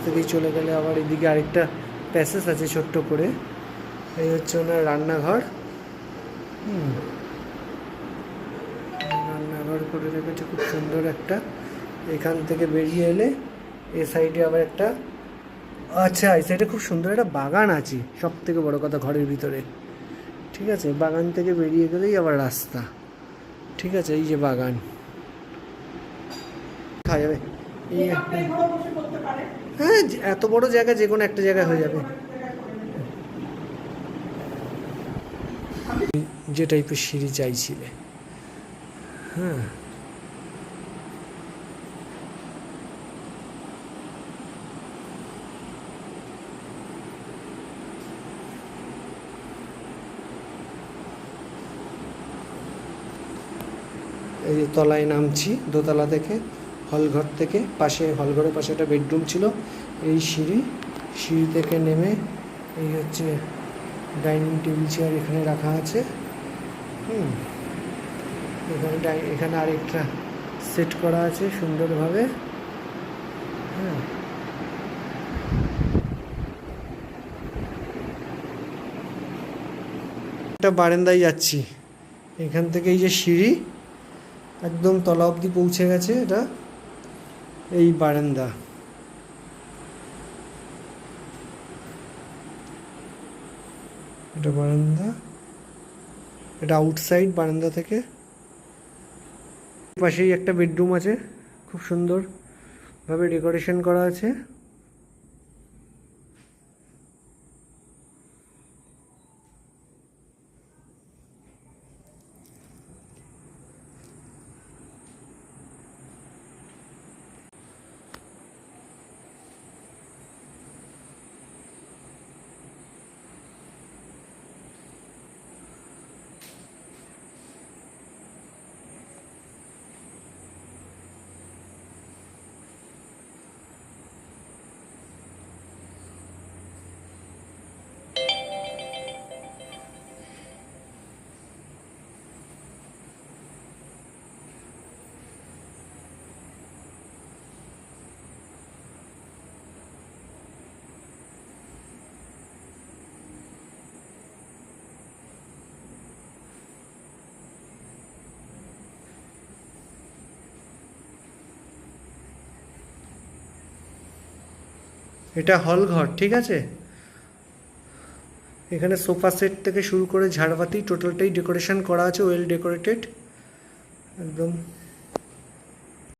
থেকেই চলে গেলে আবার এদিকে আরেকটা প্যাসেজ আছে ছোট্ট করে। এই হচ্ছে ওনার রান্নাঘর। রান্নাঘর করে রেখেছে খুব সুন্দর একটা। এখান থেকে বেরিয়ে এলে এ সাইডে আবার একটা, আচ্ছা এই সাইডে খুব সুন্দর একটা বাগান আছে, সব থেকে বড় কথা ঘরের ভিতরে। ঠিক আছে, বাগান থেকে বেরিয়ে গেলেই আবার রাস্তা। ঠিক আছে, এই যে বাগান খাওয়া যাবে। হ্যাঁ, এত বড় জায়গা যে কোনো একটা জায়গায় হয়ে যাবে। যে টাইপের সিঁড়ি চাইছিলে। হ্যাঁ, এই যে তলায় নামছি দোতলা থেকে, হলঘর থেকে। পাশে হলঘরের পাশে একটা বেডরুম ছিল। এই সিঁড়ি থেকে নেমে এই হচ্ছে ডাইনিং টেবিল চেয়ার এখানে রাখা আছে। এখানে আরেকটা সেট করা আছে সুন্দরভাবে। হ্যাঁ, একটা বারান্দায় যাচ্ছি। এখান থেকে এই যে সিঁড়ি একদম তলা অবধি পৌঁছে গেছে। এটা এই বারান্দা। এটা বারান্দা, এটা আউটসাইড বারান্দা থেকে। পাশেই একটা বেডরুম আছে, খুব সুন্দরভাবে ডেকোরেশন করা আছে। এটা হল ঘর, ঠিক আছে। এখানে সোফা সেট থেকে শুরু করে ঝাড়বাতি টোটালটাই ডেকোরেশন করা আছে, ওয়েল ডেকোরেটেড একদম।